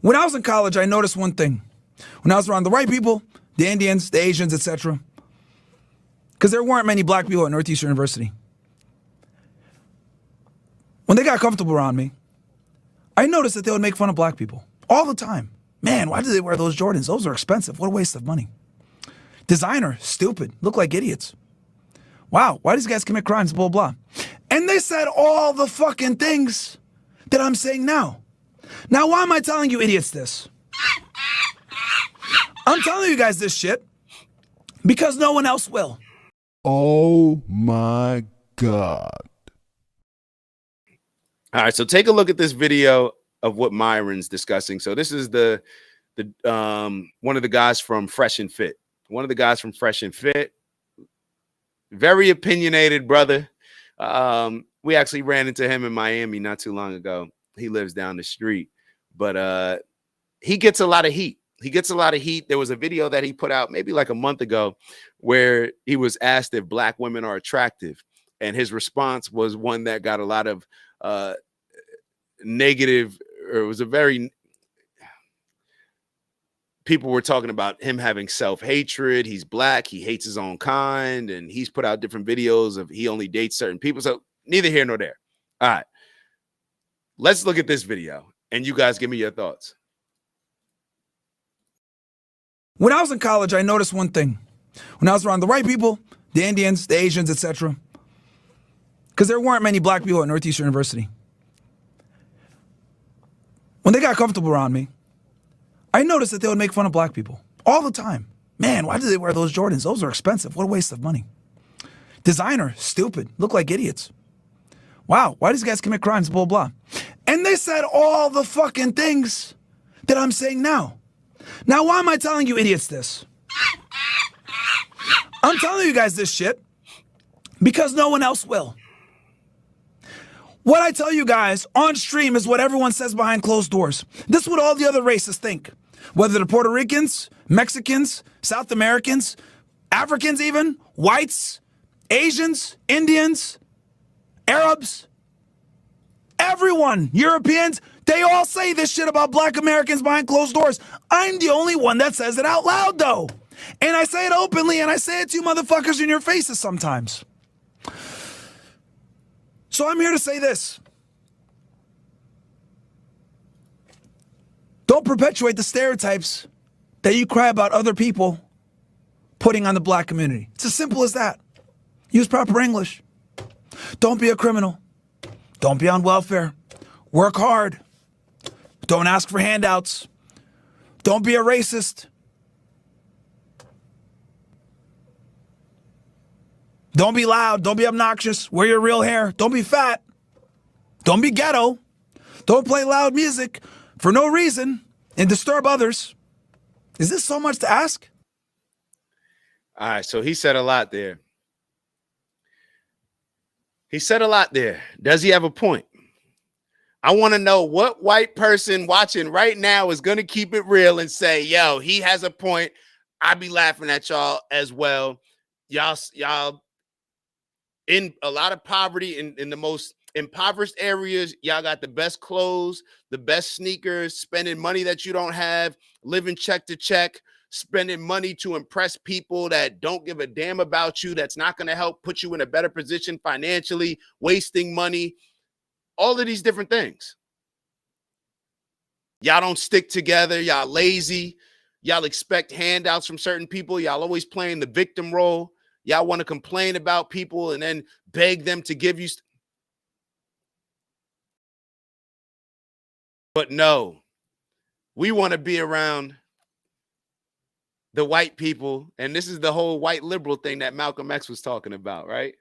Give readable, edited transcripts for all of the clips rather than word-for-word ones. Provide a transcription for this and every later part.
When I was in college, I noticed one thing. When I was around the white people, the Indians, the Asians, etc., because there weren't many black people at Northeastern University. When they got comfortable around me, I noticed that they would make fun of black people all the time. Man, why do they wear those Jordans? Those are expensive. What a waste of money. Designer, stupid. Look like idiots. Wow, why do these guys commit crimes? Blah, blah. And they said all the fucking things that I'm saying now. Now, why am I telling you idiots this? I'm telling you guys this shit because no one else will. Oh my God. All right, so take a look at this video of what Myron's discussing. So this is the one of the guys from Fresh and Fit. One of the guys from Fresh and Fit. Very opinionated brother. We actually ran into him in Miami not too long ago. He lives down the street, but he gets a lot of heat. He gets a lot of heat. There was a video that he put out maybe like a month ago where he was asked if black women are attractive. And his response was one that got a lot of negative, or it was a very, people were talking about him having self-hatred. He's black. He hates his own kind. And he's put out different videos of he only dates certain people. So neither here nor there. All right. Let's look at this video and you guys give me your thoughts. When I was in college, I noticed one thing. When I was around the white people, the Indians, the Asians, etc., because there weren't many black people at Northeastern University. When they got comfortable around me, I noticed that they would make fun of black people all the time. Man, why do they wear those Jordans? Those are expensive. What a waste of money. Designer, stupid. Look like idiots. Wow, why do these guys commit crimes? Blah, blah. And they said all the fucking things that I'm saying now. Now, why am I telling you idiots this? I'm telling you guys this shit because no one else will. What I tell you guys on stream is what everyone says behind closed doors. This is what all the other races think. Whether they're Puerto Ricans, Mexicans, South Americans, Africans even, whites, Asians, Indians, Arabs, everyone, Europeans, they all say this shit about black Americans behind closed doors. I'm the only one that says it out loud, though. And I say it openly, and I say it to you motherfuckers in your faces sometimes. So I'm here to say this. Don't perpetuate the stereotypes that you cry about other people putting on the black community. It's as simple as that. Use proper English. Don't be a criminal. Don't be on welfare. Work hard. Don't ask for handouts. Don't be a racist. Don't be loud. Don't be obnoxious. Wear your real hair. Don't be fat. Don't be ghetto. Don't play loud music for no reason and disturb others. Is this so much to ask? All right, so he said a lot there. He said a lot there. Does he have a point? I want to know what white person watching right now is going to keep it real and say, yo, he has a point. I be laughing at y'all as well. Y'all in a lot of poverty in the most impoverished areas. Y'all got the best clothes, the best sneakers, spending money that you don't have, living check to check, spending money to impress people that don't give a damn about you. That's not going to help put you in a better position financially, wasting money. All of these different things. Y'all don't stick together. Y'all lazy. Y'all expect handouts from certain people. Y'all always playing the victim role. Y'all want to complain about people and then beg them to give you. But no, we want to be around the white people. And this is the whole white liberal thing that Malcolm X was talking about, right?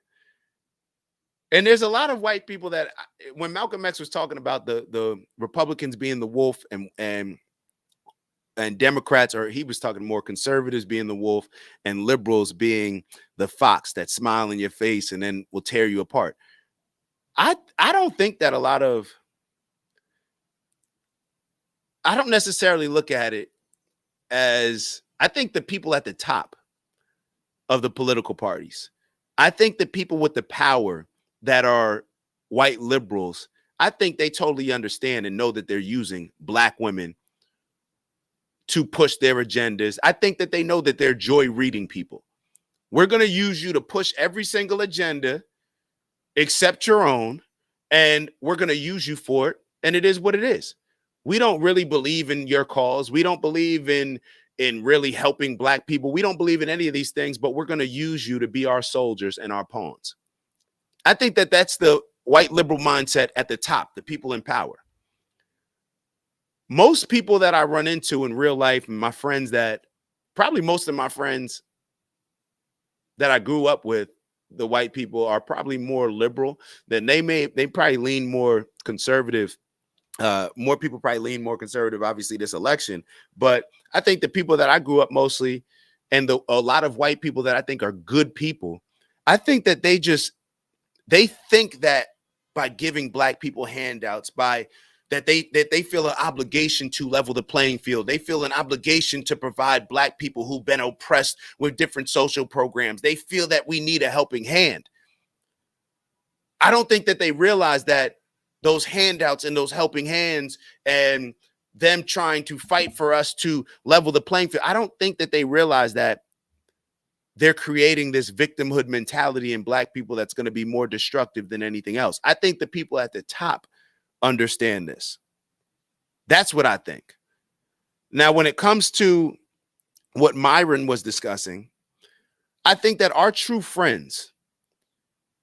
And there's a lot of white people that when Malcolm X was talking about the Republicans being the wolf and Democrats, or he was talking more conservatives being the wolf and liberals being the fox that smile in your face and then will tear you apart. I don't think that I don't necessarily look at it as, I think the people at the top of the political parties, I think the people with the power that are white liberals, I think they totally understand and know that they're using black women to push their agendas. I think that they know that they're joy reading people. We're going to use you to push every single agenda except your own, and we're going to use you for it. And it is what it is. We don't really believe in your cause. We don't believe in really helping Black people. We don't believe in any of these things, but we're going to use you to be our soldiers and our pawns. I think that that's the white liberal mindset at the top, the people in power. Most people that I run into in real life, and my friends that probably most of my friends that I grew up with, the white people, are probably more liberal than they probably lean more conservative. More people probably lean more conservative, obviously, this election. But I think the people that I grew up mostly, and a lot of white people that I think are good people, I think that they think that by giving Black people handouts, that they feel an obligation to level the playing field. They feel an obligation to provide Black people who've been oppressed with different social programs. They feel that we need a helping hand. I don't think that they realize that those handouts and those helping hands and them trying to fight for us to level the playing field, I don't think that they realize that they're creating this victimhood mentality in Black people that's going to be more destructive than anything else. I think the people at the top understand this. That's what I think. Now, when it comes to what Myron was discussing, I think that our true friends,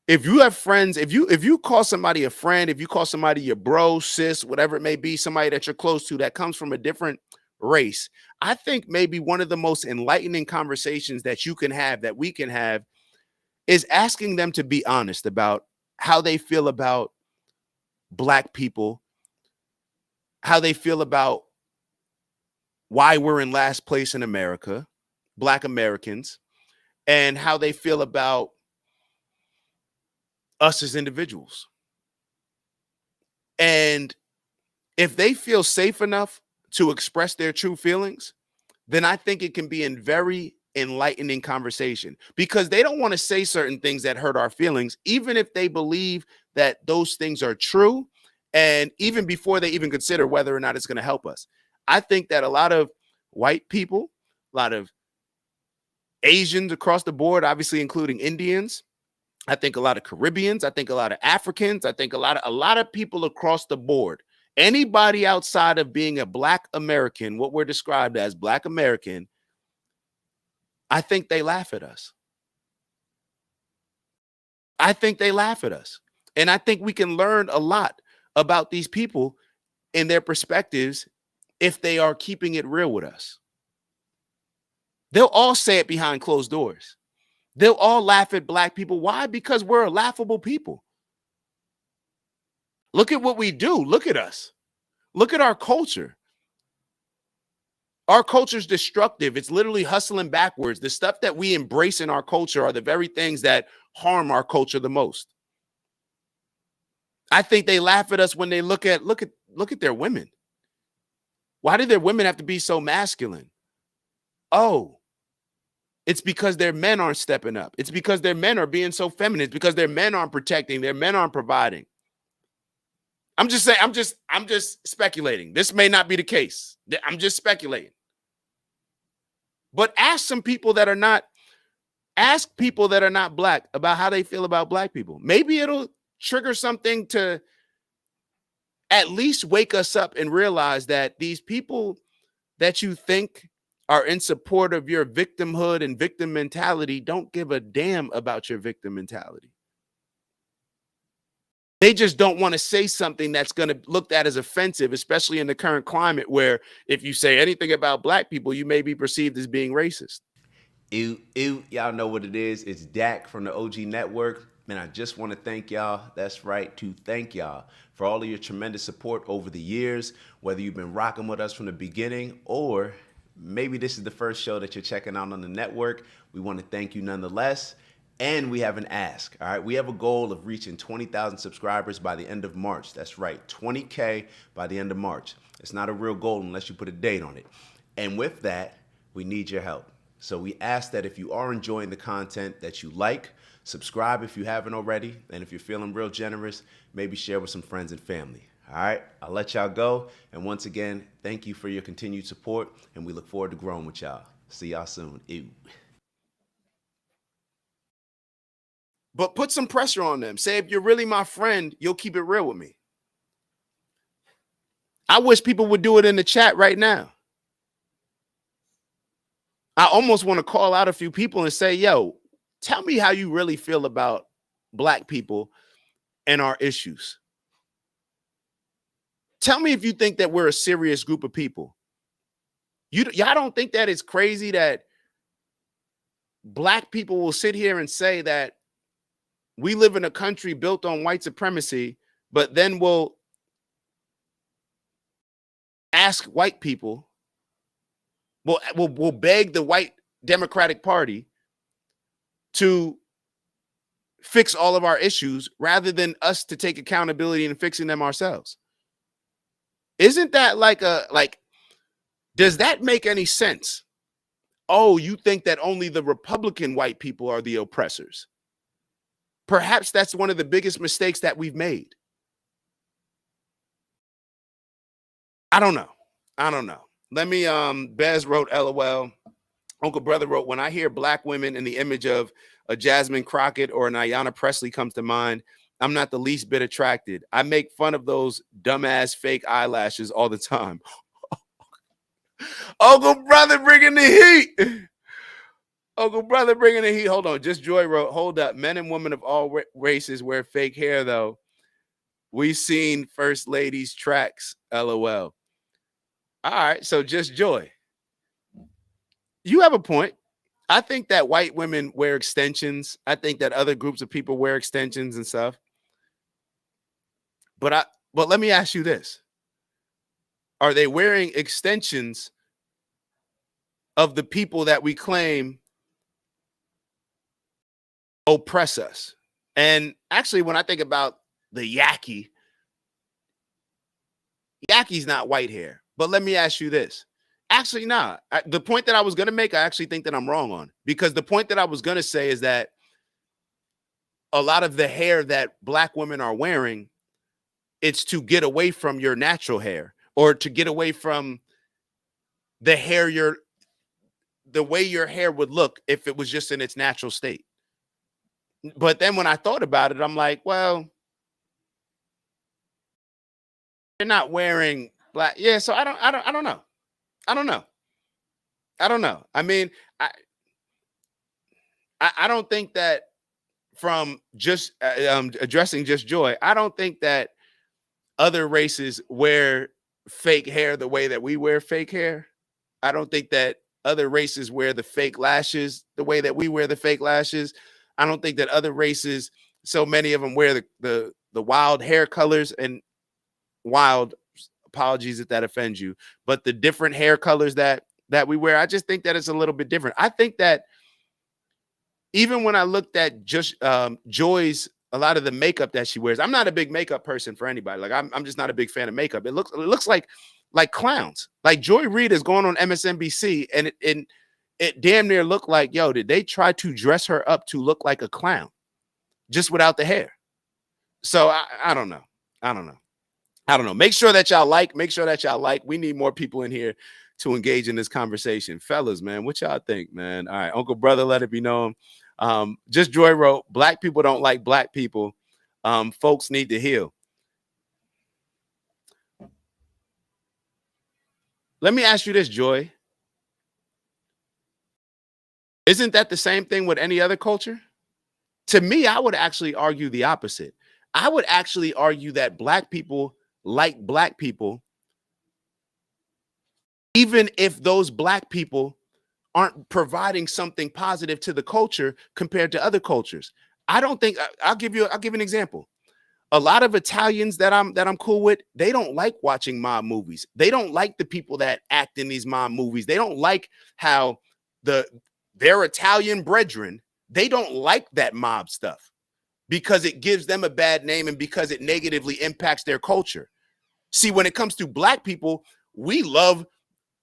if you have friends, if you call somebody a friend, if you call somebody your bro, sis, whatever it may be, somebody that you're close to that comes from a different race, I think maybe one of the most enlightening conversations that you can have, that we can have, is asking them to be honest about how they feel about Black people, how they feel about why we're in last place in America, Black Americans, and how they feel about us as individuals. And if they feel safe enough to express their true feelings, then I think it can be a very enlightening conversation, because they don't want to say certain things that hurt our feelings, even if they believe that those things are true, and even before they even consider whether or not it's going to help us. I think that a lot of white people, a lot of Asians across the board, obviously including Indians, I think a lot of Caribbeans, I think a lot of Africans, I think a lot of people across the board, anybody outside of being a Black American, what we're described as Black American, I think they laugh at us. I think they laugh at us. And I think we can learn a lot about these people and their perspectives if they are keeping it real with us. They'll all say it behind closed doors. They'll all laugh at Black people. Why? Because we're a laughable people. Look at what we do. Look at us. Look at our culture. Our culture's destructive. It's literally hustling backwards. The stuff that we embrace in our culture are the very things that harm our culture the most. I think they laugh at us when they look at their women. Why do their women have to be so masculine? Oh, it's because their men aren't stepping up. It's because their men are being so feminine. It's because their men aren't protecting. Their men aren't providing. I'm just saying, I'm just speculating. This may not be the case. I'm just speculating. But ask people that are not Black about how they feel about Black people. Maybe it'll trigger something to at least wake us up and realize that these people that you think are in support of your victimhood and victim mentality don't give a damn about your victim mentality. They just don't want to say something that's going to look at as offensive, especially in the current climate where if you say anything about Black people, you may be perceived as being racist. Ew, ew, y'all know what it is. It's Dak from the OG Network. And I just want to thank y'all. That's right, to thank y'all for all of your tremendous support over the years, whether you've been rocking with us from the beginning or maybe this is the first show that you're checking out on the network. We want to thank you nonetheless. And we have an ask, all right? We have a goal of reaching 20,000 subscribers by the end of March. That's right, 20K by the end of March. It's not a real goal unless you put a date on it. And with that, we need your help. So we ask that if you are enjoying the content that you like, subscribe if you haven't already. And if you're feeling real generous, maybe share with some friends and family. All right, I'll let y'all go. And once again, thank you for your continued support, and we look forward to growing with y'all. See y'all soon. Ew. But put some pressure on them. Say, if you're really my friend, you'll keep it real with me. I wish people would do it in the chat right now. I almost want to call out a few people and say, yo, tell me how you really feel about Black people and our issues. Tell me if you think that we're a serious group of people. Y'all don't think that it's crazy that Black people will sit here and say that we live in a country built on white supremacy, but then we'll ask white people, we'll beg the white Democratic Party to fix all of our issues rather than us to take accountability in fixing them ourselves. Isn't that does that make any sense? Oh, you think that only the Republican white people are the oppressors? Perhaps that's one of the biggest mistakes that we've made. I don't know. Let me, Bez wrote, LOL. Uncle Brother wrote, when I hear Black women in the image of a Jasmine Crockett or an Ayanna Presley comes to mind, I'm not the least bit attracted. I make fun of those dumbass fake eyelashes all the time. Uncle Brother bringing the heat. Uncle Brother bringing the heat. Hold on. Just Joy wrote, hold up. Men and women of all races wear fake hair, though. We seen First Lady's tracks. LOL. All right. So Just Joy. You have a point. I think that white women wear extensions. I think that other groups of people wear extensions and stuff. But let me ask you this. Are they wearing extensions of the people that we claim oppress us? And actually, when I think about the Yaki's not white hair. But let me ask you this. Actually, not. The point that I was going to make, I actually think that I'm wrong on. Because the point that I was going to say is that a lot of the hair that Black women are wearing, it's to get away from your natural hair, or to get away from the hair the way your hair would look if it was just in its natural state. But then when I thought about it, I'm like, well, they're not wearing black. Yeah, so I don't know. I don't know. I mean, I don't think that, from just addressing Just Joy, I don't think that other races wear fake hair the way that we wear fake hair. I don't think that other races wear the fake lashes the way that we wear the fake lashes. I don't think that other races, so many of them, wear the wild hair colors, and wild, apologies if that offends you, but the different hair colors that we wear. I just think that it's a little bit different. I think that even when I looked at just Joy's, a lot of the makeup that she wears, I'm not a big makeup person for anybody. Like I'm just not a big fan of makeup. It looks like clowns. Like Joy Reid is going on MSNBC, and it damn near looked like, yo, did they try to dress her up to look like a clown just without the hair? So I don't know. I don't know. Make sure that y'all like. We need more people in here to engage in this conversation. Fellas, man, what y'all think, man? All right, Uncle Brother, let it be known. Just Joy wrote, Black people don't like Black people. Folks need to heal. Let me ask you this, Joy. Isn't that the same thing with any other culture? To me, I would actually argue the opposite. I would actually argue that Black people like Black people, even if those Black people aren't providing something positive to the culture compared to other cultures. I don't think, I'll give you an example. A lot of Italians that I'm cool with, they don't like watching mob movies. They don't like the people that act in these mob movies. They don't like how their Italian brethren, they don't like that mob stuff because it gives them a bad name and because it negatively impacts their culture. See, when it comes to Black people, we love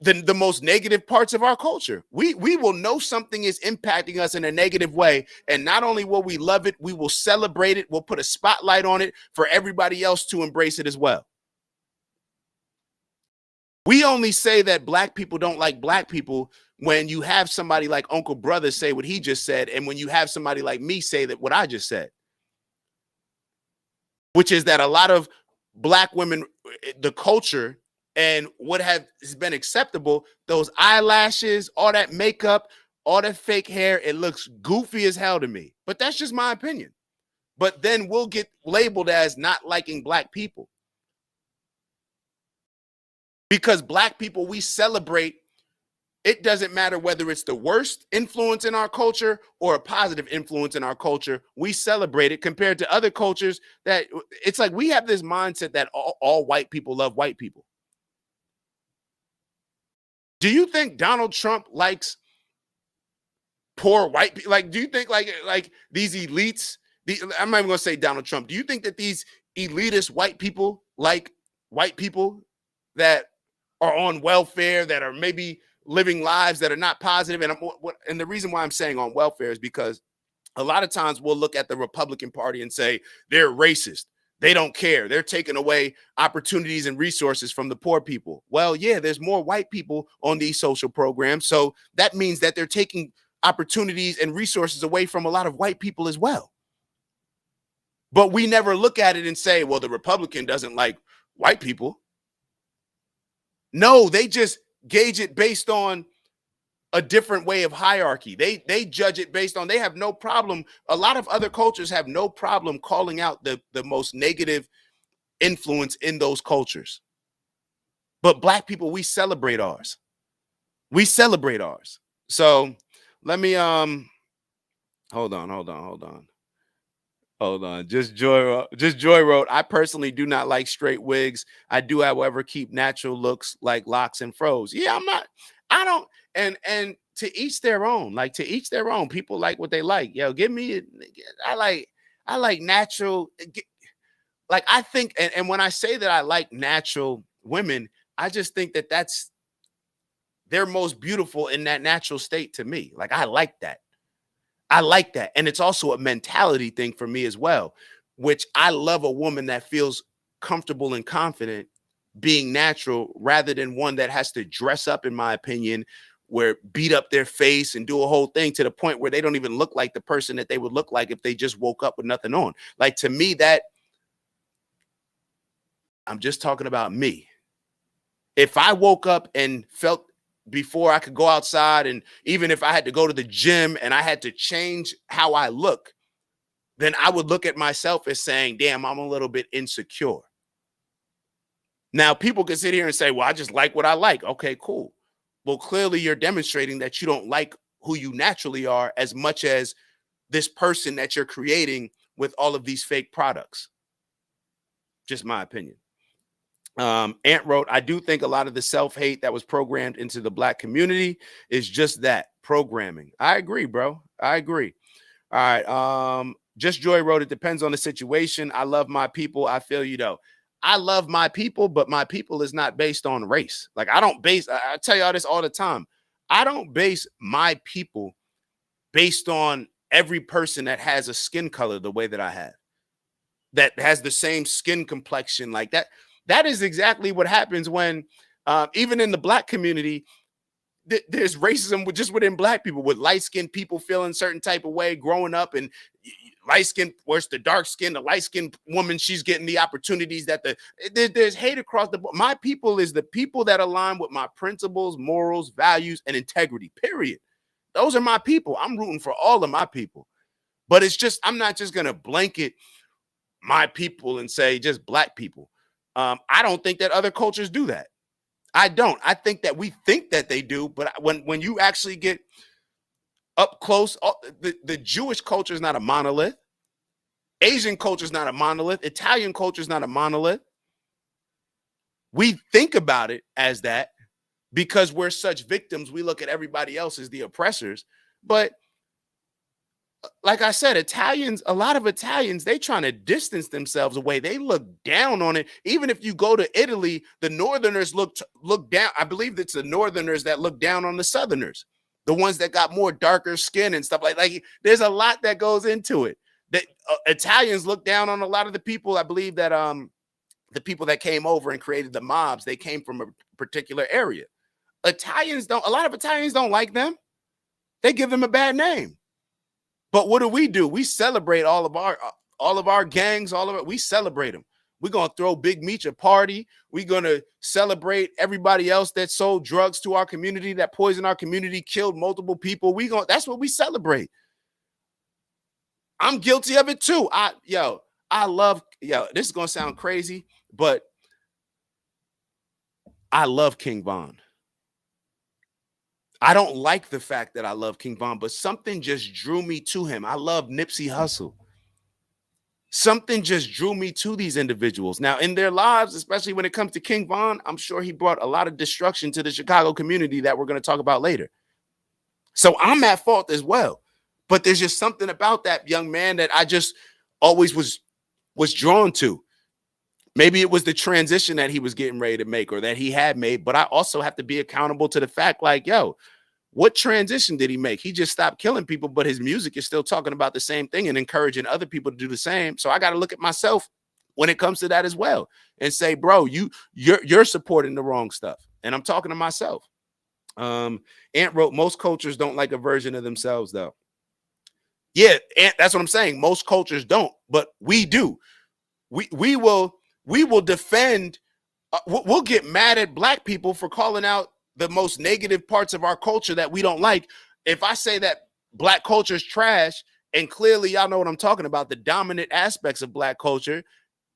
the most negative parts of our culture. We will know something is impacting us in a negative way, and not only will we love it, we will celebrate it. We'll put a spotlight on it for everybody else to embrace it as well. We only say that black people don't like black people when you have somebody like Uncle Brother say what he just said, and when you have somebody like me say that what I just said, which is that a lot of black women, the culture and what has been acceptable, those eyelashes, all that makeup, all that fake hair, it looks goofy as hell to me. But that's just my opinion. But then we'll get labeled as not liking black people. Because black people, we celebrate. It doesn't matter whether it's the worst influence in our culture or a positive influence in our culture. We celebrate it compared to other cultures that it's like we have this mindset that all white people love white people. Do you think Donald Trump likes poor white people? Like, do you think like these elites, I'm not even going to say Donald Trump. Do you think that these elitist white people like white people that are on welfare, that are maybe living lives that are not positive? And the reason why I'm saying on welfare is because a lot of times we'll look at the Republican Party and say they're racist. They don't care. They're taking away opportunities and resources from the poor people. Well, yeah, there's more white people on these social programs. So that means that they're taking opportunities and resources away from a lot of white people as well. But we never look at it and say, well, the Republican doesn't like white people. No, they just gauge it based on a different way of hierarchy. They judge it based on, they have no problem. A lot of other cultures have no problem calling out the most negative influence in those cultures. But black people, we celebrate ours. We celebrate ours. So let me hold on. Just Joy wrote, I personally do not like straight wigs. I do, however, keep natural looks like locks and froze. Yeah, I don't, and to each their own. Like, to each their own. People like what they like. Yo, give me, I like natural. Like, I think, and when I say that I like natural women, I just think that they're most beautiful in that natural state to me. Like, I like that. I like that. And it's also a mentality thing for me as well, which I love a woman that feels comfortable and confident being natural rather than one that has to dress up, in my opinion, where beat up their face and do a whole thing to the point where they don't even look like the person that they would look like if they just woke up with nothing on. Like, to me, that I'm just talking about me. If I woke up and felt before I could go outside, and even if I had to go to the gym and I had to change how I look, then I would look at myself as saying, damn, I'm a little bit insecure. Now, people can sit here and say, well, I just like what I like. Okay, cool. Well, clearly you're demonstrating that you don't like who you naturally are as much as this person that you're creating with all of these fake products. Just my opinion. Ant wrote, I do think a lot of the self-hate that was programmed into the black community is just that, programming. I agree, bro. I agree. All right. Just Joy wrote, it depends on the situation. I love my people. I feel you though. I love my people, but my people is not based on race. Like, I tell y'all this all the time. I don't base my people based on every person that has a skin color the way that I have, that has the same skin complexion like that. That is exactly what happens when, even in the black community, there's racism just within black people, with light-skinned people feeling a certain type of way growing up, and light-skinned, where's the dark-skinned, the light-skinned woman, she's getting the opportunities that there's hate across the board. My people is the people that align with my principles, morals, values, and integrity, period. Those are my people. I'm rooting for all of my people. But it's just, I'm not just going to blanket my people and say just black people. I don't think that other cultures do that. I don't. I think that we think that they do, but when you actually get up close, the Jewish culture is not a monolith. Asian culture is not a monolith. Italian culture is not a monolith. We think about it as that because we're such victims. We look at everybody else as the oppressors. But like I said, a lot of Italians, they trying to distance themselves away. They look down on it. Even if you go to Italy, the Northerners look down. I believe it's the Northerners that look down on the Southerners, the ones that got more darker skin and stuff like there's a lot that goes into it. That Italians look down on a lot of the people, I believe, that the people that came over and created the mobs, they came from a particular area. A lot of Italians don't like them. They give them a bad name. But what do? We celebrate all of our gangs, we celebrate them. We're going to throw Big Meech a party. We're going to celebrate everybody else that sold drugs to our community, that poisoned our community, killed multiple people. That's what we celebrate. I'm guilty of it too. This is going to sound crazy, but I love King Von. I don't like the fact that I love King Von, but something just drew me to him. I love Nipsey Hussle. Something just drew me to these individuals. Now, in their lives, especially when it comes to King Von, I'm sure he brought a lot of destruction to the Chicago community that we're going to talk about later. So I'm at fault as well. But there's just something about that young man that I just always was drawn to. Maybe it was the transition that he was getting ready to make or that he had made, but I also have to be accountable to the fact like, yo, what transition did he make? He just stopped killing people, but his music is still talking about the same thing and encouraging other people to do the same. So I got to look at myself when it comes to that as well and say, bro, you're supporting the wrong stuff. And I'm talking to myself. Ant wrote, most cultures don't like a version of themselves though. Yeah, Ant, that's what I'm saying. Most cultures don't, but we do. We will defend. We'll get mad at Black people for calling out the most negative parts of our culture that we don't like. If I say that Black culture is trash, and clearly y'all know what I'm talking about, the dominant aspects of Black culture,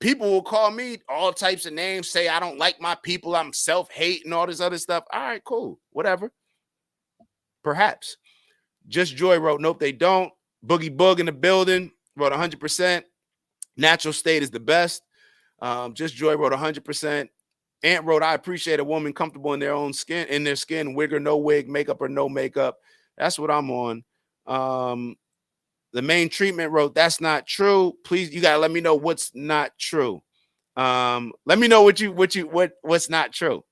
people will call me all types of names, say I don't like my people, I'm self-hate and all this other stuff. All right, cool, whatever. Perhaps. Just Joy wrote, nope, they don't. Boogie Boog in the building wrote 100%. Natural state is the best. Just Joy wrote 100%. Ant wrote, I appreciate a woman comfortable in their skin, wig or no wig, makeup or no makeup. That's what I'm on. The main treatment wrote, that's not true. Please, you gotta let me know what's not true. Let me know what's not true.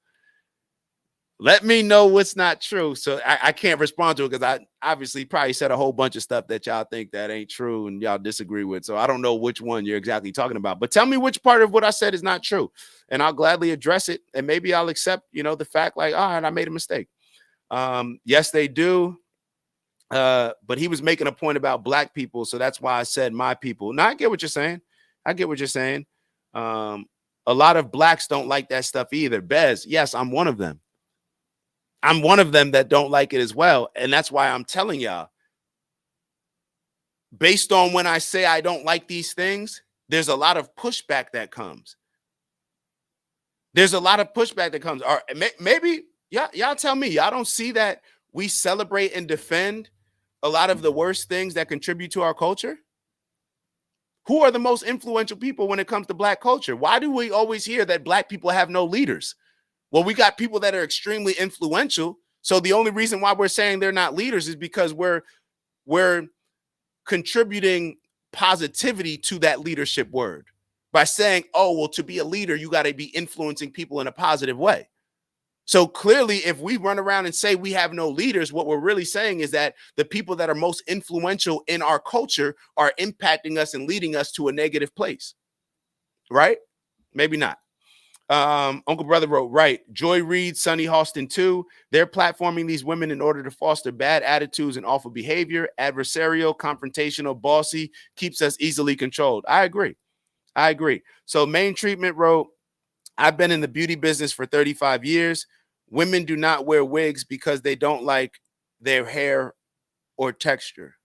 Let me know what's not true. So I can't respond to it because I obviously probably said a whole bunch of stuff that y'all think that ain't true and y'all disagree with. So I don't know which one you're exactly talking about. But tell me which part of what I said is not true. And I'll gladly address it. And maybe I'll accept, the fact like, all right, I made a mistake. Yes, they do. But he was making a point about Black people. So that's why I said my people. Now, I get what you're saying. A lot of Blacks don't like that stuff either. Bez, yes, I'm one of them. I'm one of them that don't like it as well. And that's why I'm telling y'all, based on when I say I don't like these things, there's a lot of pushback that comes. Or maybe y'all tell me, y'all don't see that we celebrate and defend a lot of the worst things that contribute to our culture? Who are the most influential people when it comes to Black culture? Why do we always hear that Black people have no leaders? Well, we got people that are extremely influential. So the only reason why we're saying they're not leaders is because we're contributing positivity to that leadership word by saying, oh, well, to be a leader, you got to be influencing people in a positive way. So clearly, if we run around and say we have no leaders, what we're really saying is that the people that are most influential in our culture are impacting us and leading us to a negative place. Right? Maybe not. Uncle Brother wrote, right. Joy Reid, Sonny Halston too. They're platforming these women in order to foster bad attitudes and awful behavior, adversarial, confrontational, bossy, keeps us easily controlled. I agree. So main treatment wrote, I've been in the beauty business for 35 years. Women do not wear wigs because they don't like their hair or texture.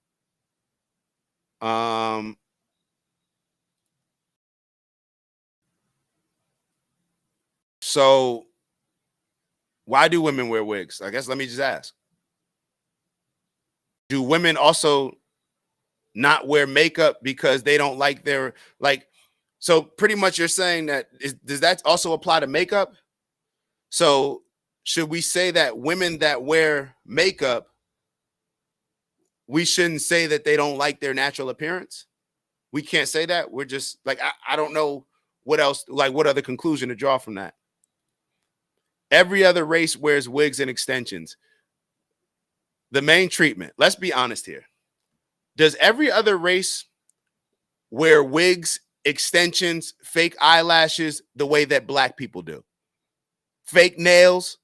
So why do women wear wigs? I guess let me just ask. Do women also not wear makeup because they don't like their, so pretty much you're saying that, does that also apply to makeup? So should we say that women that wear makeup, we shouldn't say that they don't like their natural appearance? We can't say that. We're just like, I don't know what else, what other conclusion to draw from that. Every other race wears wigs and extensions. The main treatment, let's be honest here. Does every other race wear wigs extensions, fake eyelashes, the way that black people do. Fake nails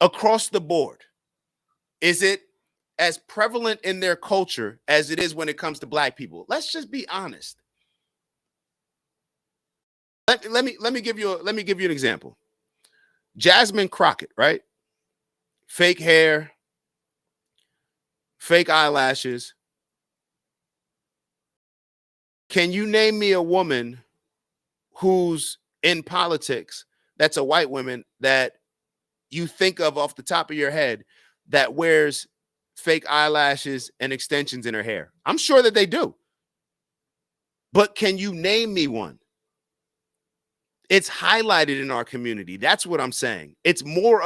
across the board. Is it as prevalent in their culture as it is when it comes to black people? Let's just be honest. Let me give you an example. Jasmine Crockett, right? Fake hair, fake eyelashes. Can you name me a woman who's in politics that's a white woman that you think of off the top of your head that wears fake eyelashes and extensions in her hair? I'm sure that they do. But can you name me one? It's highlighted in our community. That's what I'm saying. It's more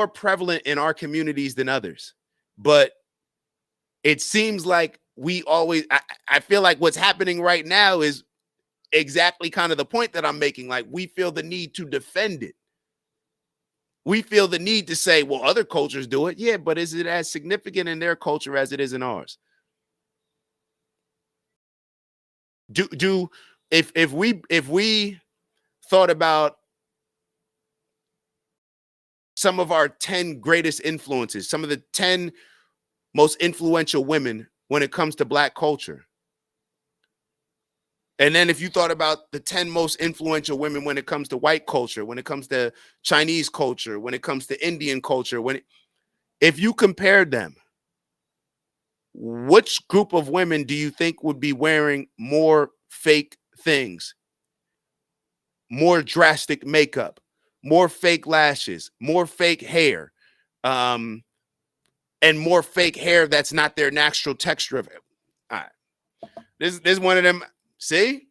prevalent in our communities than others. But it seems like I feel like what's happening right now is exactly kind of the point that I'm making. Like, we feel the need to defend it. We feel the need to say, well, other cultures do it. Yeah, but is it as significant in their culture as it is in ours? If we thought about some of our 10 greatest influences, some of the 10 most influential women when it comes to black culture, and then if you thought about the 10 most influential women when it comes to white culture, when it comes to Chinese culture, when it comes to Indian culture, if you compared them, which group of women do you think would be wearing more fake things, more drastic makeup, more fake lashes, more fake hair, and more fake hair that's not their natural texture of it? All right. This is one of them. See?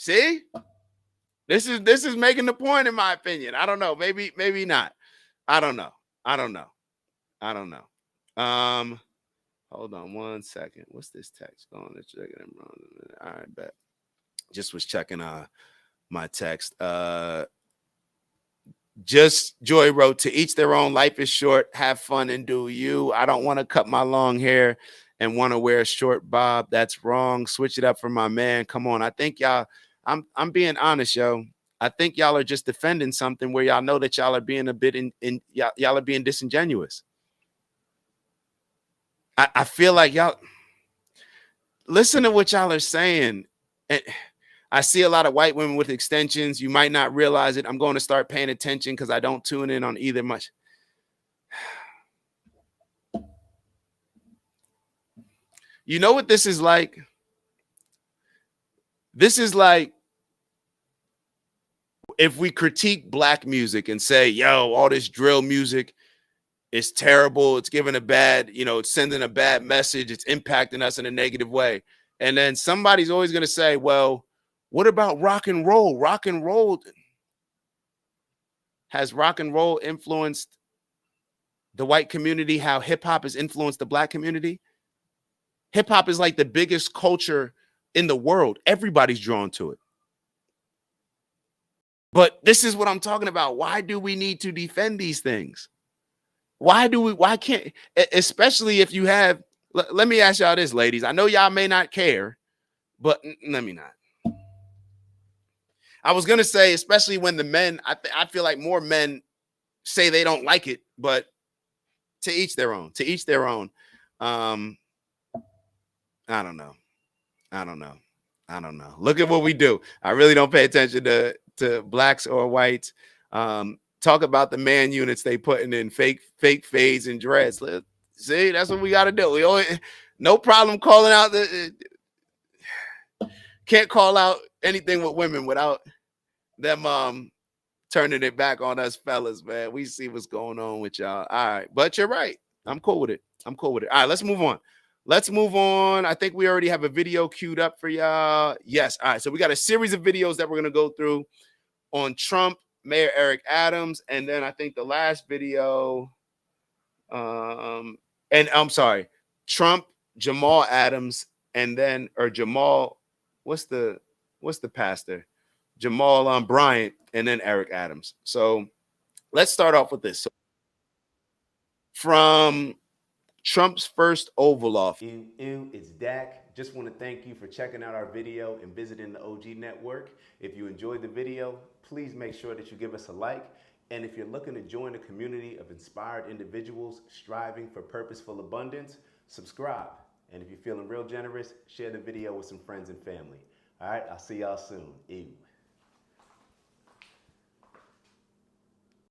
This is making the point, in my opinion. I don't know. Maybe not. I don't know. Hold on one second. What's this text going? Let's check it. All right, bet. Just was checking my text. Just Joy wrote, to each their own, life is short, have fun and do you. I don't want to cut my long hair and want to wear a short bob. That's wrong. Switch it up for my man. Come on. I think y'all, I'm being honest, yo. I think y'all are just defending something where y'all know that y'all are being a bit y'all are being disingenuous. I feel like y'all listen to what y'all are saying. And I see a lot of white women with extensions. You might not realize it. I'm going to start paying attention because I don't tune in on either much. You know what this is like? This is like if we critique black music and say, yo, all this drill music is terrible. It's giving a bad, it's sending a bad message. It's impacting us in a negative way. And then somebody's always going to say, well, what about rock and roll? Has rock and roll influenced the white community how hip hop has influenced the black community? Hip hop is like the biggest culture in the world. Everybody's drawn to it. But this is what I'm talking about. Why do we need to defend these things? Why can't, especially if you have, let me ask y'all this, ladies. I know y'all may not care, but let me not. I was going to say, especially when the men, I feel like more men say they don't like it, but to each their own, I don't know. Look at what we do. I really don't pay attention to blacks or whites. Talk about the man units they putting in fake fades and dreads. See, that's what we got to do. We always, no problem calling out can't call out anything with women without them turning it back on us fellas, man. We see what's going on with y'all. All right, but you're right. I'm cool with it. All right, let's move on. I think we already have a video queued up for y'all. Yes. All right, so we got a series of videos that we're gonna go through on Trump, Mayor Eric Adams, and then I think the last video, and I'm sorry, Trump, Jamal Adams, and then Jamal, what's the pastor? Jamal Bryant, and then Eric Adams. So let's start off with this. So from Trump's first Oval Office. Ew, it's Dak. Just want to thank you for checking out our video and visiting the OG Network. If you enjoyed the video, please make sure that you give us a like. And if you're looking to join a community of inspired individuals striving for purposeful abundance, subscribe. And if you're feeling real generous, share the video with some friends and family. All right, I'll see y'all soon. Ew.